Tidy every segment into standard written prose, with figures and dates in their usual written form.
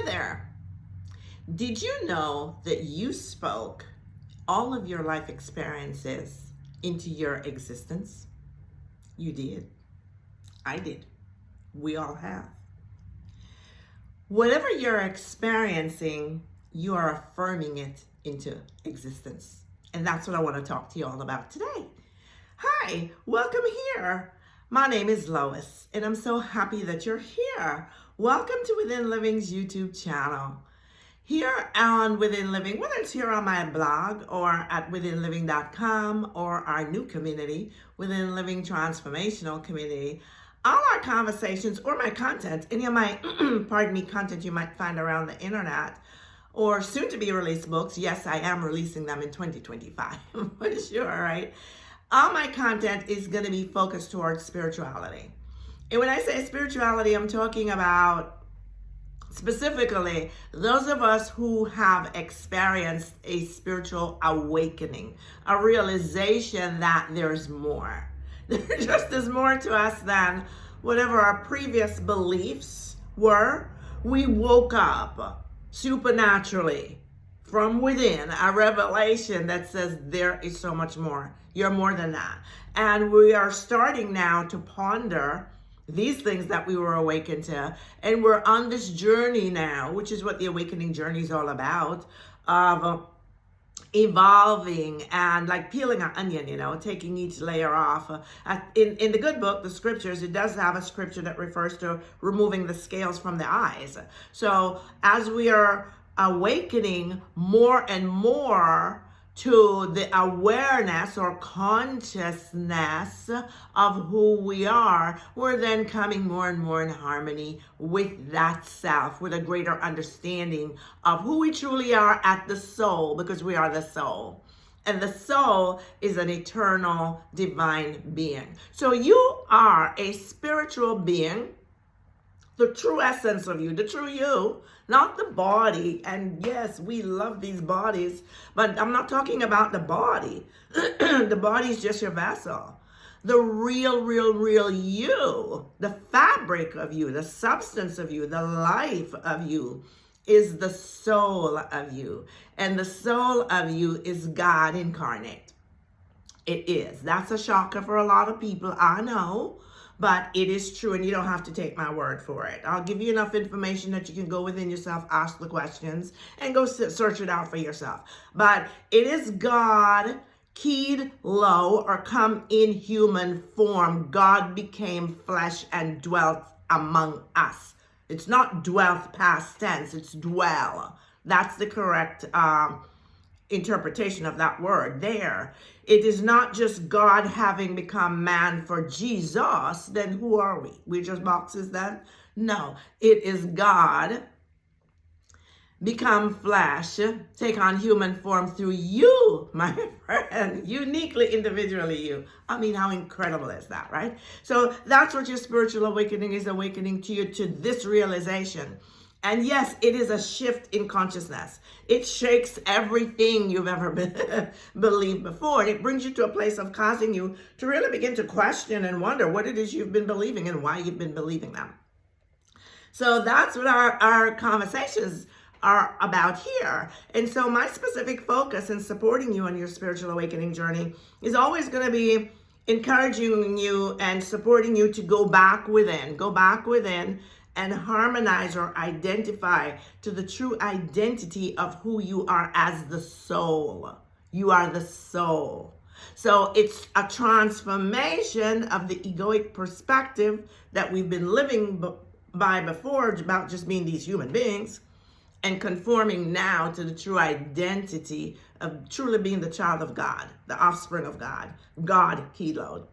Hi there. Did you know that you spoke all of your life experiences into your existence? You did. I did. We all have. Whatever you're experiencing, you are affirming it into existence. And that's what I want to talk to you all about today. Hi, welcome here. My name is Lois, and I'm so happy that you're here. Welcome to Within Living's YouTube channel. Here on Within Living, whether it's here on my blog or at withinliving.com or our new community, Within Living Transformational Community, all our conversations or my content, any of my, content you might find around the internet or soon to be released books. Yes, I am releasing them in 2025, for sure, right? All my content is going to be focused towards spirituality. And when I say spirituality, I'm talking about specifically those of us who have experienced a spiritual awakening, a realization that there's more. There just is more to us than whatever our previous beliefs were. We woke up supernaturally from within, a revelation that says there is so much more. You're more than that. And we are starting now to ponder these things that we were awakened to. And we're on this journey now, which is what the awakening journey is all about, of evolving and like peeling an onion, taking each layer off. In the good book, the scriptures, it does have a scripture that refers to removing the scales from the eyes. So as we are awakening more and more to the awareness or consciousness of who we are, we're then coming more and more in harmony with that self, with a greater understanding of who we truly are at the soul, because we are the soul. And the soul is an eternal divine being. So you are a spiritual being, the true essence of you, the true you, not the body. And yes, we love these bodies, but I'm not talking about the body. The body is just your vessel. The real you, the fabric of you, the substance of you, the life of you is the soul of you. And the soul of you is God incarnate. It is. That's a shocker for a lot of people, I know. But it is true, and you don't have to take my word for it. I'll give you enough information that you can go within yourself, ask the questions, and go search it out for yourself. But it is God keyed low or come in human form. God became flesh and dwelt among us. It's not dwelt past tense, it's dwell. That's the correct interpretation of that word there. It is not just God having become man for Jesus. Then who are we? We're just boxes then? No, it is God become flesh, take on human form through you, my friend, uniquely, individually you. I mean, how incredible is that, right? So that's what your spiritual awakening is, awakening to you to this realization. And yes, it is a shift in consciousness. It shakes everything you've ever believed before. And it brings you to a place of causing you to really begin to question and wonder what it is you've been believing and why you've been believing them. So that's what our conversations are about here. And so my specific focus in supporting you on your spiritual awakening journey is always going to be encouraging you and supporting you to go back within and harmonize or identify to the true identity of who you are as the soul. You are the soul. So it's a transformation of the egoic perspective that we've been living by before about just being these human beings, and conforming now to the true identity of truly being the child of God, the offspring of God, God keyload.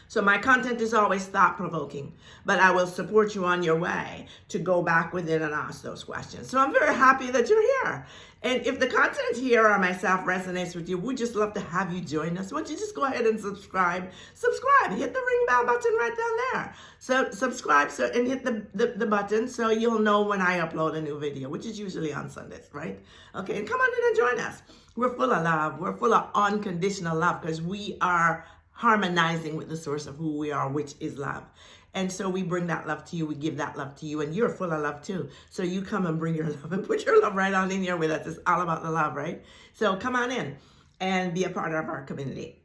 So my content is always thought-provoking, but I will support you on your way to go back within and ask those questions. So I'm very happy that you're here. And if the content here or myself resonates with you, we'd just love to have you join us. Why don't you just go ahead and subscribe, hit the ring bell button right down there. So subscribe and hit the button so you'll know when I upload a new video, which is usually on Sundays, right? Okay, and come on in and join us. We're full of love. We're full of unconditional love because we are harmonizing with the source of who we are, which is love. And so we bring that love to you. We give that love to you. And you're full of love too. So you come and bring your love and put your love right on in here with us. It's all about the love, right? So come on in and be a part of our community.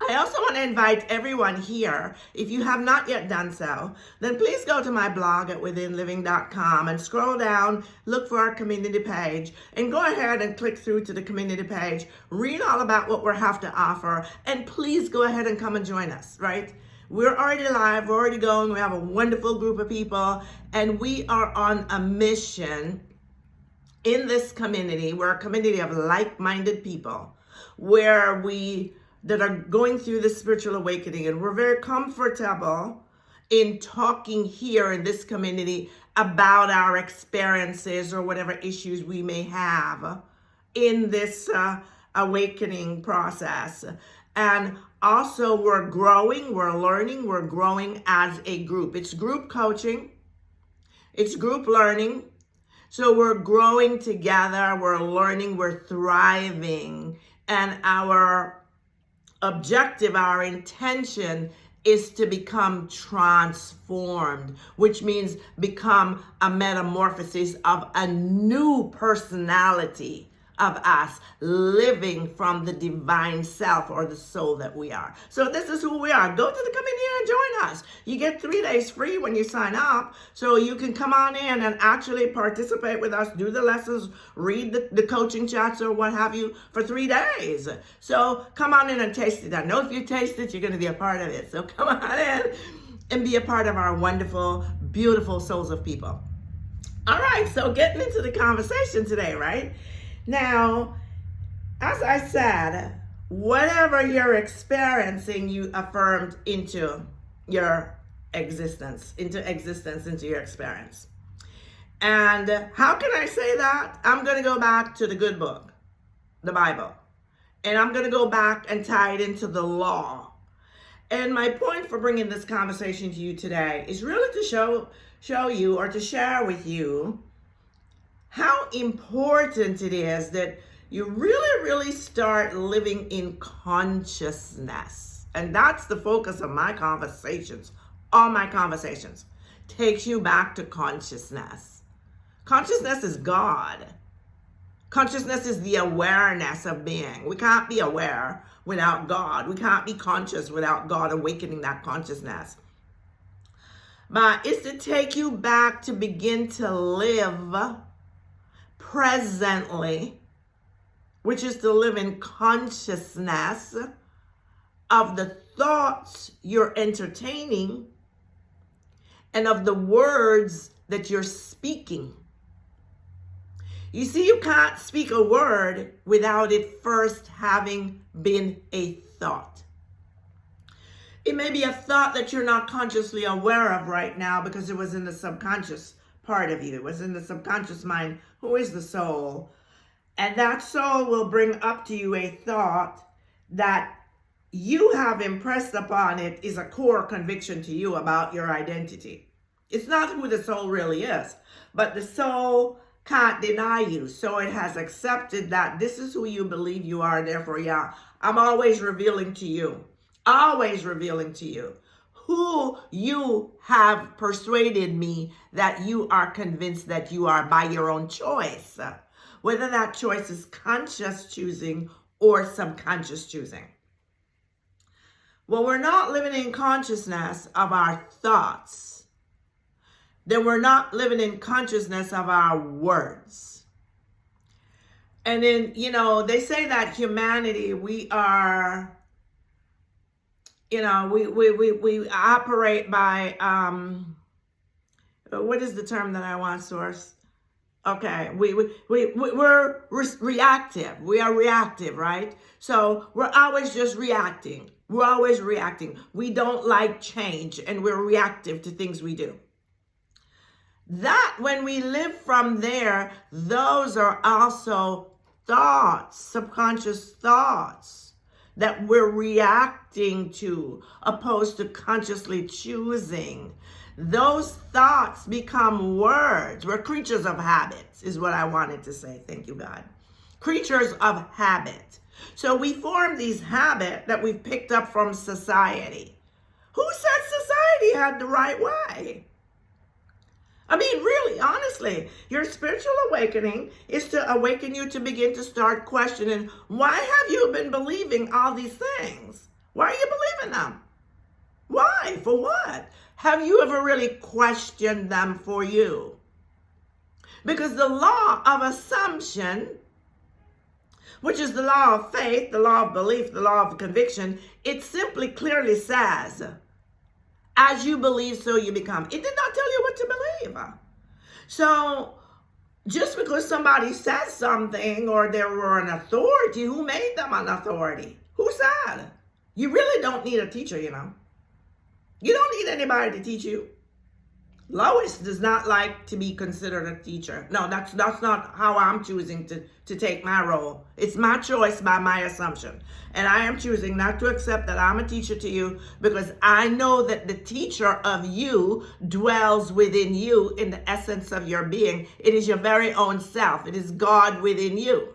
I also want to invite everyone here, if you have not yet done so, then please go to my blog at withinliving.com and scroll down, look for our community page, and go ahead and click through to the community page. Read all about what we have to offer, and please go ahead and come and join us, right? We're already live, we're already going, we have a wonderful group of people, and we are on a mission in this community. We're a community of like-minded people where that are going through the spiritual awakening, and we're very comfortable in talking here in this community about our experiences or whatever issues we may have in this awakening process. And also we're growing, we're learning, we're growing as a group. It's group coaching, it's group learning. So we're growing together, we're learning, we're thriving, and our objective, our intention is to become transformed, which means become a metamorphosis of a new personality of us living from the divine self or the soul that we are. So this is who we are. Go to the community and join us. You get 3 days free when you sign up, so you can come on in and actually participate with us, do the lessons, read the coaching chats or what have you for 3 days. So come on in and taste it. I know if you taste it, you're going to be a part of it. So come on in and be a part of our wonderful, beautiful souls of people. All right, so getting into the conversation today, right? Now, as I said, whatever you're experiencing, you affirmed into your existence, into your experience. And how can I say that? I'm going to go back to the good book, the Bible. And I'm going to go back and tie it into the law. And my point for bringing this conversation to you today is really to show you or to share with you how important it is that you really, really start living in consciousness. And that's the focus of my conversations. All my conversations takes you back to consciousness. Consciousness is God. Consciousness is the awareness of being. We can't be aware without God. We can't be conscious without God awakening that consciousness. But it's to take you back to begin to live presently, which is to live in consciousness of the thoughts you're entertaining and of the words that you're speaking. You see, you can't speak a word without it first having been a thought. It may be a thought that you're not consciously aware of right now because it was in the subconscious part of you. It was in the subconscious mind, who is the soul. And that soul will bring up to you a thought that you have impressed upon it is a core conviction to you about your identity. It's not who the soul really is, but the soul can't deny you. So it has accepted that this is who you believe you are. Therefore, yeah, I'm always revealing to you who you have persuaded me that you are convinced that you are by your own choice, whether that choice is conscious choosing or subconscious choosing. Well, we're not living in consciousness of our thoughts, then we're not living in consciousness of our words. And then, they say that humanity, we are, we operate by, what is the term that I want, Source? Okay, we're reactive. We are reactive, right? So we're always just reacting. We're always reacting. We don't like change, and we're reactive to things we do. That when we live from there, those are also thoughts, subconscious thoughts that we're reacting to, opposed to consciously choosing. Those thoughts become words. We're creatures of habits, is what I wanted to say. Thank you, God. Creatures of habit. So we form these habits that we've picked up from society. Who said society had the right way? I mean, really, honestly, your spiritual awakening is to awaken you to begin to start questioning, why have you been believing all these things? Why are you believing them? Why? For what? Have you ever really questioned them for you? Because the law of assumption, which is the law of faith, the law of belief, the law of conviction, it simply clearly says, as you believe, so you become. It did not tell you what to believe. So just because somebody says something or they were an authority, who made them an authority? Who said? You really don't need a teacher, you know. You don't need anybody to teach you. Lois does not like to be considered a teacher. No, that's not how I'm choosing to take my role. It's my choice by my assumption. And I am choosing not to accept that I'm a teacher to you, because I know that the teacher of you dwells within you in the essence of your being. It is your very own self. It is God within you.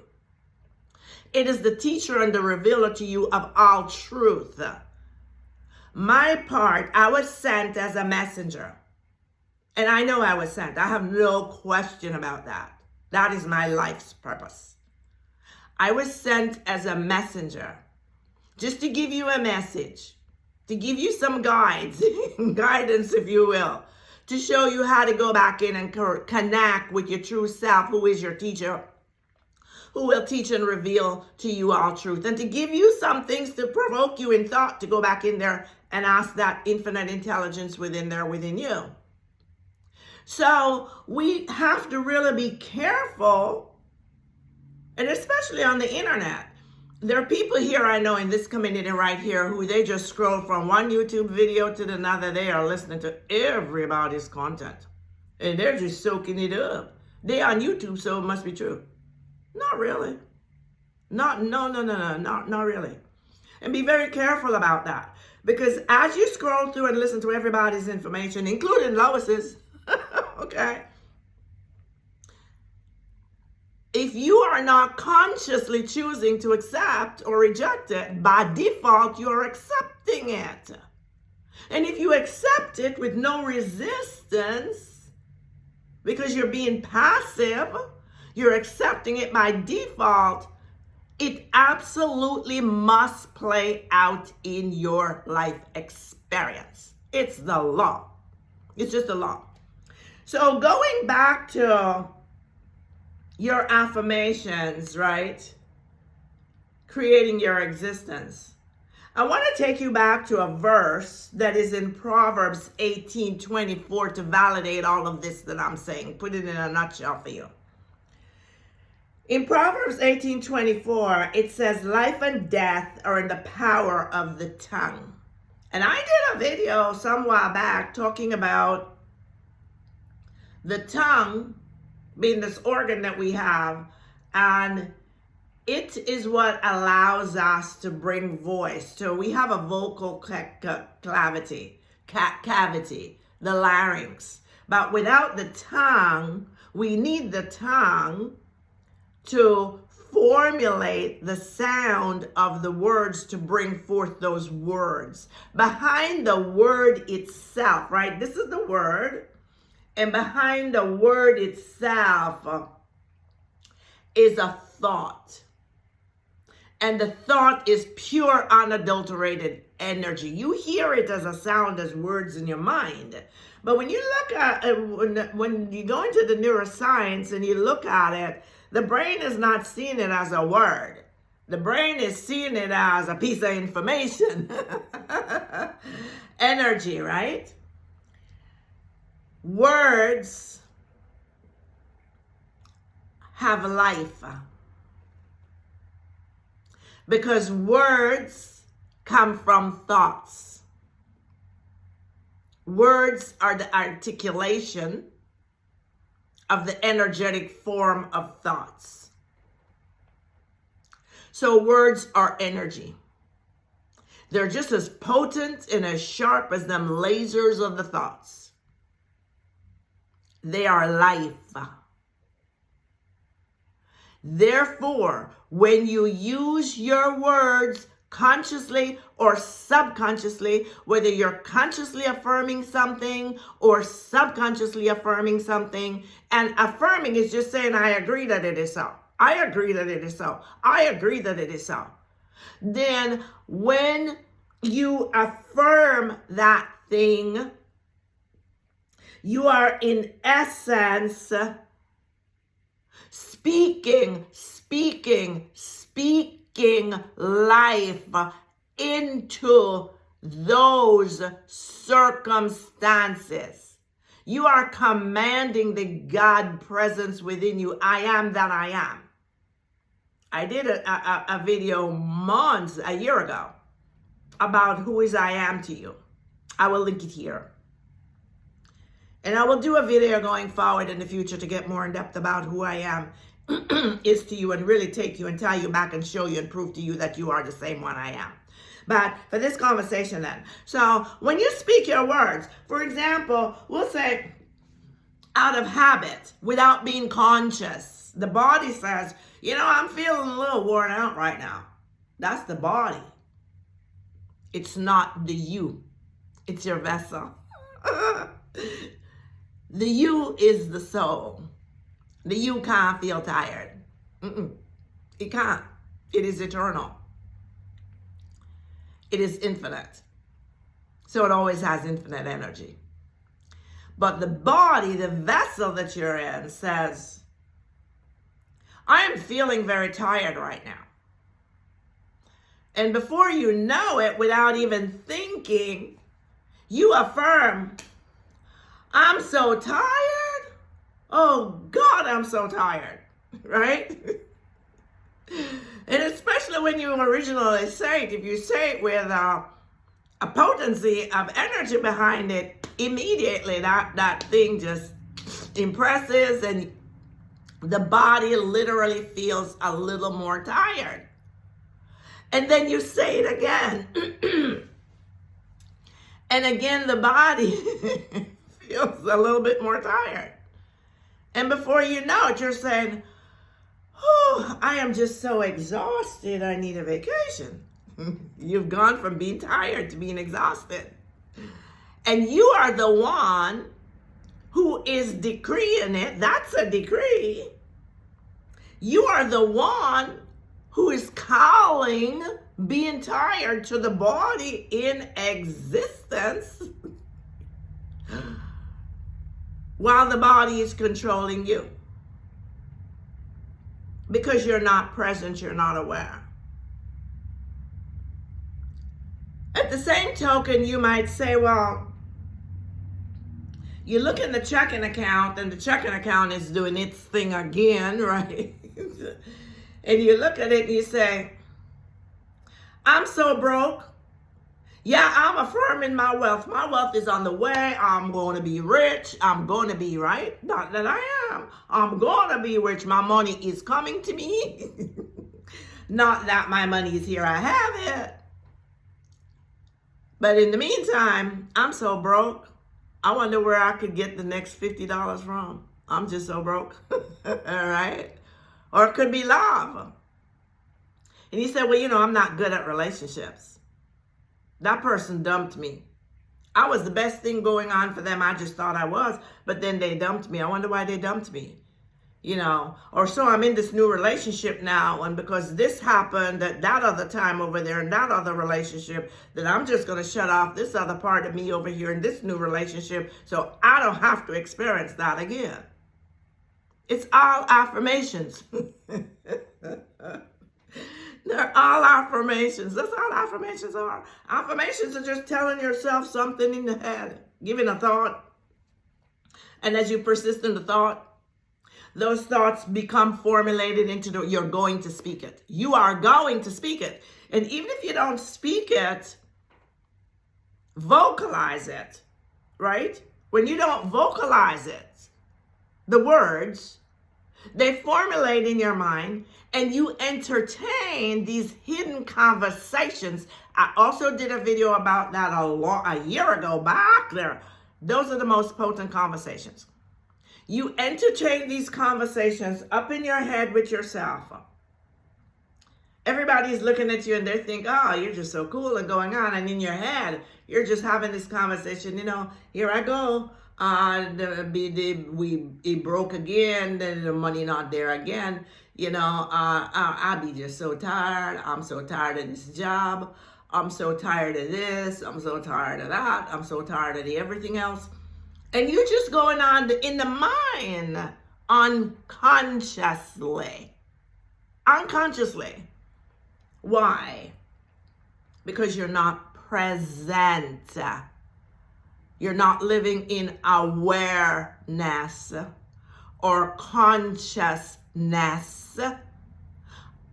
It is the teacher and the revealer to you of all truth. My part, I was sent as a messenger. And I know I was sent. I have no question about that. That is my life's purpose. I was sent as a messenger, just to give you a message, to give you some guidance, if you will, to show you how to go back in and connect with your true self, who is your teacher, who will teach and reveal to you all truth, and to give you some things to provoke you in thought to go back in there and ask that infinite intelligence within you. So we have to really be careful, and especially on the internet. There are people here I know in this community right here who they just scroll from one YouTube video to another. They are listening to everybody's content, and they're just soaking it up. They're on YouTube, so it must be true. Not really. No, not really. And be very careful about that, because as you scroll through and listen to everybody's information, including Lois's, okay, if you are not consciously choosing to accept or reject it, by default, you're accepting it. And if you accept it with no resistance, because you're being passive, you're accepting it by default, it absolutely must play out in your life experience. It's the law. It's just the law. So going back to your affirmations, right? Creating your existence. I want to take you back to a verse that is in Proverbs 18:24 to validate all of this that I'm saying. Put it in a nutshell for you. In Proverbs 18:24, it says, life and death are in the power of the tongue. And I did a video some while back talking about the tongue being this organ that we have, and it is what allows us to bring voice. So we have a vocal cavity, the larynx. But without the tongue, we need the tongue to formulate the sound of the words to bring forth those words. Behind the word itself, right? This is the word. And behind the word itself is a thought. And the thought is pure, unadulterated energy. You hear it as a sound, as words in your mind. But when you look at it, when you go into the neuroscience and you look at it, the brain is not seeing it as a word. The brain is seeing it as a piece of information. Energy, right? Words have life, because words come from thoughts. Words are the articulation of the energetic form of thoughts. So words are energy. They're just as potent and as sharp as them lasers of the thoughts. They are life. Therefore, when you use your words consciously or subconsciously, whether you're consciously affirming something or subconsciously affirming something. And affirming is just saying, I agree that it is so. I agree that it is so. I agree that it is so. Then when you affirm that thing, you are in essence speaking life into those circumstances. You are commanding the God presence within you. I am that I am. I did a video a year ago, about who is I am to you. I will link it here. And I will do a video going forward in the future to get more in depth about who I am is to you, and really take you and tie you back and show you and prove to you that you are the same one I am. But for this conversation then, so when you speak your words, for example, we'll say out of habit, without being conscious, the body says, you know, I'm feeling a little worn out right now. That's the body. It's not the you. It's your vessel. The you is the soul. The you can't feel tired. It can't. It is eternal. It is infinite. So it always has infinite energy. But the body, the vessel that you're in, says, I am feeling very tired right now. And before you know it, without even thinking, you affirm, I'm so tired. Oh God, I'm so tired, right? And especially when you originally say it, if you say it with a potency of energy behind it, immediately that thing just impresses, and the body literally feels a little more tired. And then you say it again. And again, the body feels a little bit more tired. And before you know it, you're saying, oh, I am just so exhausted. I need a vacation. You've gone from being tired to being exhausted. And you are the one who is decreeing it. That's a decree. You are the one who is calling being tired to the body in existence, while the body is controlling you. Because you're not present, you're not aware. At the same token, you might say, well, you look in the checking account and the checking account is doing its thing again, right? And you look at it and you say, I'm so broke. Yeah, I'm affirming my wealth. My wealth is on the way. I'm going to be rich. I'm going to be, right? Not that I am. I'm going to be rich. My money is coming to me. Not that my money is here. I have it. But in the meantime, I'm so broke. I wonder where I could get the next $50 from. I'm just so broke. All right? Or it could be love. And he said, well, you know, I'm not good at relationships. That person dumped me. I was the best thing going on for them. I just thought I was, but then they dumped me. I wonder why they dumped me, you know. Or so I'm in this new relationship now, and because this happened at that other time over there in that other relationship, that I'm just going to shut off this other part of me over here in this new relationship so I don't have to experience that again. It's all affirmations. They're all affirmations. That's all affirmations are. Affirmations are just telling yourself something in the head, giving a thought. And as you persist in the thought, those thoughts become formulated into you're going to speak it. You are going to speak it. And even if you don't speak it, vocalize it, right? When you don't vocalize it, the words, they formulate in your mind, and you entertain these hidden conversations. I also did a video about that a year ago back there. Those are the most potent conversations. You entertain these conversations up in your head with yourself. Everybody's looking at you and they think, oh, you're just so cool and going on. And in your head, you're just having this conversation, here I go. It broke again, then the money not there again. I be just so tired. I'm so tired of this job. I'm so tired of this. I'm so tired of that. I'm so tired of everything else. And you're just going on in the mind unconsciously. Unconsciously. Why? Because you're not present. You're not living in awareness or consciousness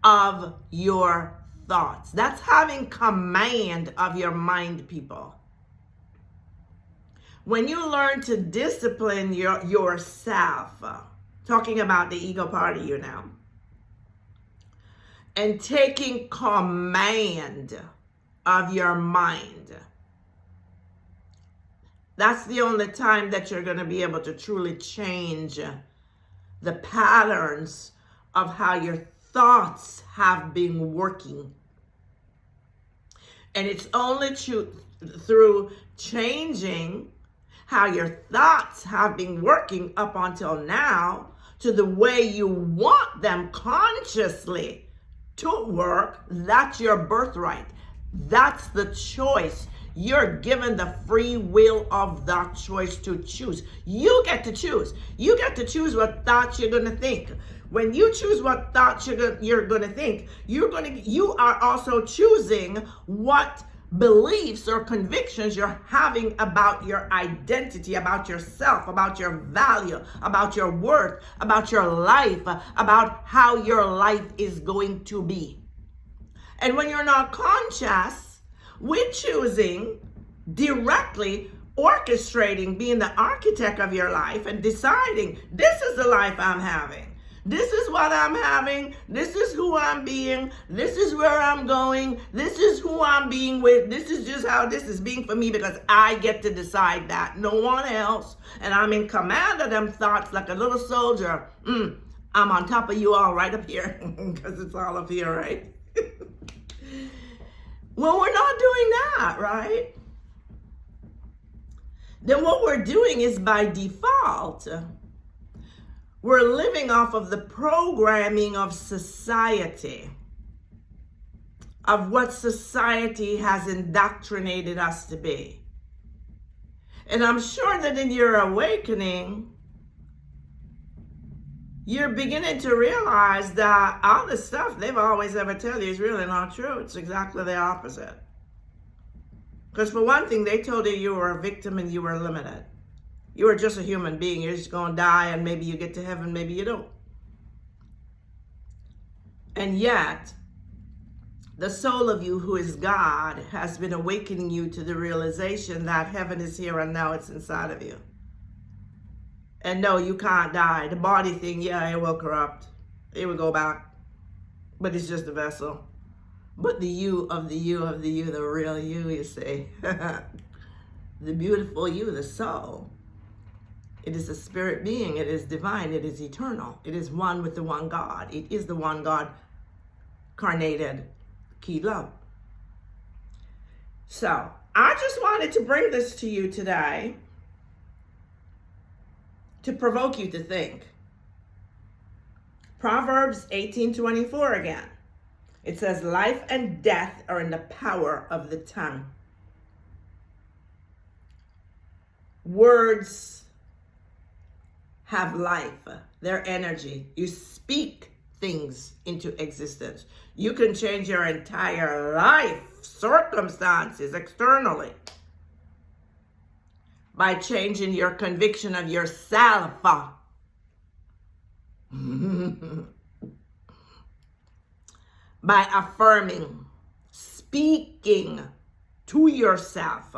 of your thoughts. That's having command of your mind, people. When you learn to discipline yourself, talking about the ego part of you now, and taking command of your mind, that's the only time that you're going to be able to truly change the patterns of how your thoughts have been working. And it's only through changing how your thoughts have been working up until now to the way you want them consciously to work. That's your birthright. That's the choice. You're given the free will of that choice to choose. You get to choose. You get to choose what thoughts you're going to think. When you choose what thoughts you're going to think, you are also choosing what beliefs or convictions you're having about your identity, about yourself, about your value, about your worth, about your life, about how your life is going to be. And when you're not conscious, we're choosing directly, orchestrating, being the architect of your life and deciding, this is the life I'm having. This is what I'm having. This is who I'm being. This is where I'm going. This is who I'm being with. This is just how this is being for me because I get to decide that. No one else. And I'm in command of them thoughts like a little soldier. I'm on top of you all right up here because it's all up here, right? Well, we're not doing that, right? Then what we're doing is by default, we're living off of the programming of society, of what society has indoctrinated us to be. And I'm sure that in your awakening, you're beginning to realize that all the stuff they've always ever tell you is really not true. It's exactly the opposite. Because for one thing, they told you you were a victim and you were limited. You were just a human being. You're just going to die and maybe you get to heaven, maybe you don't. And yet, the soul of you, who is God, has been awakening you to the realization that heaven is here and now it's inside of you. And no, you can't die. The body thing, yeah, it will corrupt. It will go back. But it's just a vessel. But the you of the you of the you, the real you see. The beautiful you, the soul. It is a spirit being. It is divine. It is eternal. It is one with the one God. It is the one God incarnated, key love. So I just wanted to bring this to you today to provoke you to think. Proverbs 18:24 again. It says, life and death are in the power of the tongue. Words have life, their energy. You speak things into existence. You can change your entire life, circumstances externally, by changing your conviction of yourself. By affirming, speaking to yourself,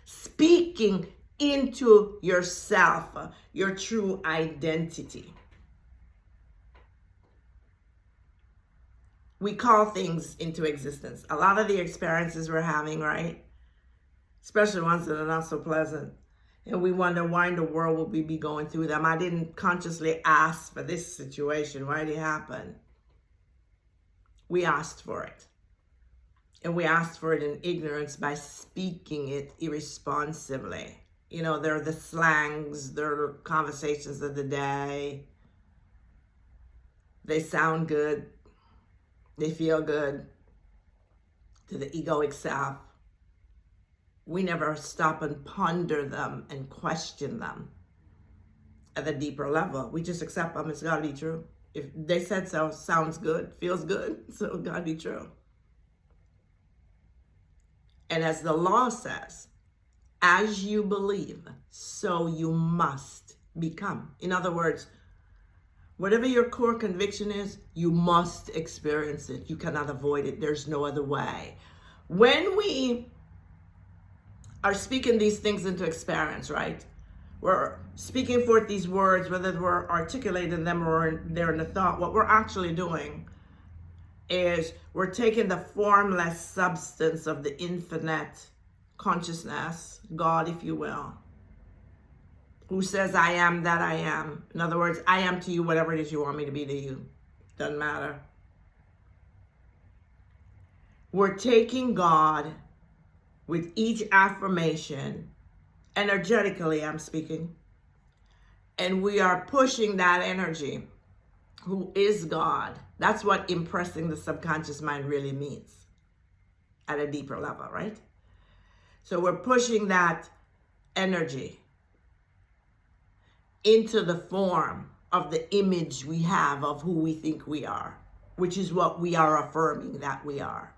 speaking into yourself, your true identity. We call things into existence. A lot of the experiences we're having, right? Especially ones that are not so pleasant. And we wonder why in the world would we be going through them. I didn't consciously ask for this situation. Why did it happen? we asked for it. And we asked for it in ignorance by speaking it irresponsibly. You know, they're the slangs, they're conversations of the day. They sound good. They feel good to the egoic self. We never stop and ponder them and question them at a deeper level. We just accept them. It's got to be true. If they said so, sounds good, feels good, so it got to be true. And as the law says, as you believe, so you must become. In other words, whatever your core conviction is, you must experience it. You cannot avoid it. There's no other way. When we are speaking these things into experience, right? We're speaking forth these words, whether we're articulating them or they're in the thought, what we're actually doing is we're taking the formless substance of the infinite consciousness, God, if you will, who says, I am that I am. In other words, I am to you whatever it is you want me to be to you. Doesn't matter. We're taking God with each affirmation, energetically I'm speaking, and we are pushing that energy, who is God. That's what impressing the subconscious mind really means at a deeper level, right? So we're pushing that energy into the form of the image we have of who we think we are, which is what we are affirming that we are.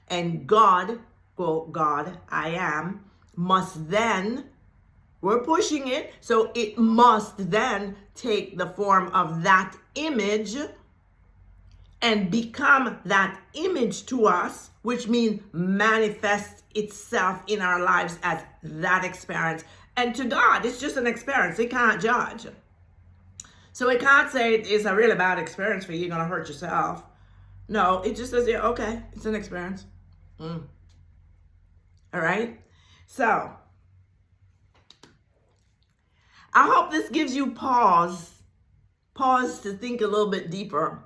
And God, quote, God, I am, must then, we're pushing it, so it must then take the form of that image and become that image to us, which means manifest itself in our lives as that experience. And to God, it's just an experience. He can't judge. So it can't say it's a really bad experience for you, you're going to hurt yourself. No, it just says, yeah, okay, it's an experience. All right? So, I hope this gives you pause to think a little bit deeper.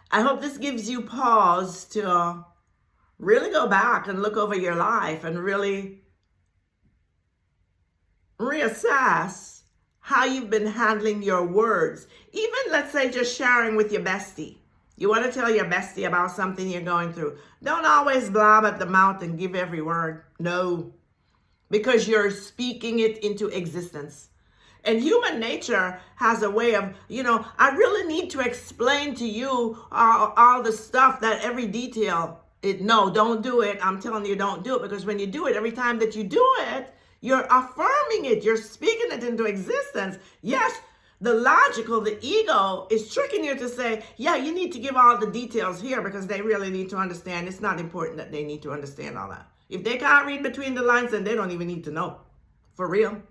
I hope this gives you pause to really go back and look over your life and really reassess how you've been handling your words. Even, let's say, just sharing with your bestie. You want to tell your bestie about something you're going through. Don't always blob at the mouth and give every word. No. Because you're speaking it into existence. And human nature has a way of, I really need to explain to you all the stuff, that every detail. No, don't do it. I'm telling you, don't do it. Because when you do it, every time that you do it, you're affirming it. You're speaking it into existence. Yes, the logical, the ego is tricking you to say, yeah, you need to give all the details here because they really need to understand. It's not important that they need to understand all that. If they can't read between the lines, then they don't even need to know. For real.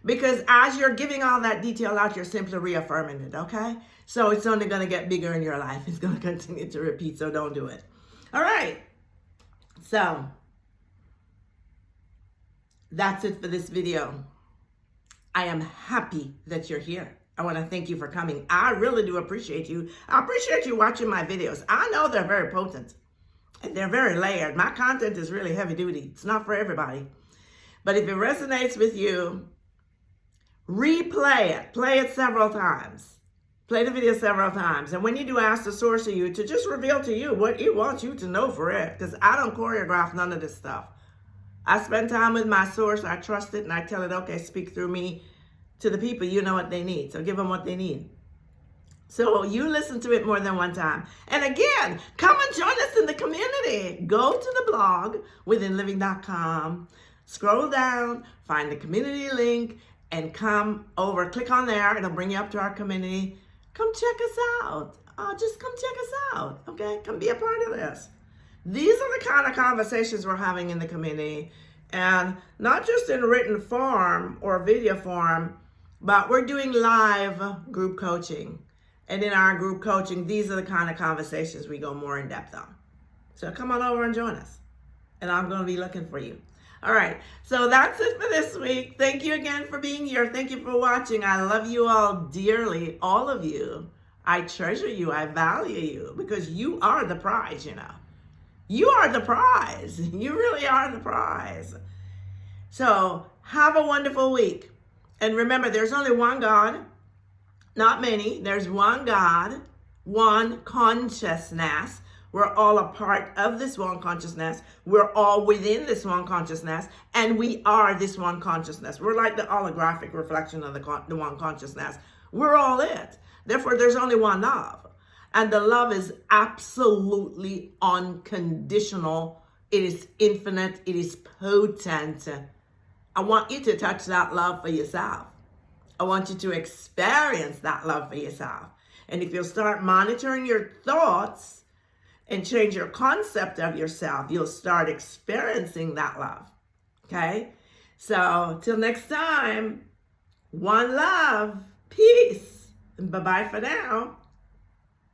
Because as you're giving all that detail out, you're simply reaffirming it, okay? So it's only going to get bigger in your life. It's going to continue to repeat, so don't do it. All right. So that's it for this video. I am happy that you're here. I want to thank you for coming. I really do appreciate you. I appreciate you watching my videos. I know they're very potent and they're very layered. My content is really heavy duty. It's not for everybody. But if it resonates with you, replay it. Play it several times. Play the video several times. And when you do, ask the source of you to just reveal to you what it wants you to know for it. Because I don't choreograph none of this stuff. I spend time with my source. I trust it and I tell it, okay, speak through me to the people. You know what they need. So give them what they need. So you listen to it more than one time. And again, come and join us in the community. Go to the blog, withinliving.com. Scroll down, find the community link, and come over. Click on there. It'll bring you up to our community. Come check us out. Just come check us out. Okay? Come be a part of this. These are the kind of conversations we're having in the community. And not just in written form or video form, but we're doing live group coaching. And in our group coaching, these are the kind of conversations we go more in depth on. So come on over and join us. And I'm going to be looking for you. All right. So that's it for this week. Thank you again for being here. Thank you for watching. I love you all dearly. All of you. I treasure you. I value you because you are the prize, you know. You are the prize. You really are the prize. So have a wonderful week. And remember, there's only one God, not many. There's one God, one consciousness. We're all a part of this one consciousness. We're all within this one consciousness. And we are this one consciousness. We're like the holographic reflection of the one consciousness. We're all it. Therefore, there's only one love. And the love is absolutely unconditional. It is infinite. It is potent. I want you to touch that love for yourself. I want you to experience that love for yourself. And if you'll start monitoring your thoughts and change your concept of yourself, you'll start experiencing that love. Okay? So, till next time, one love, peace, and bye-bye for now.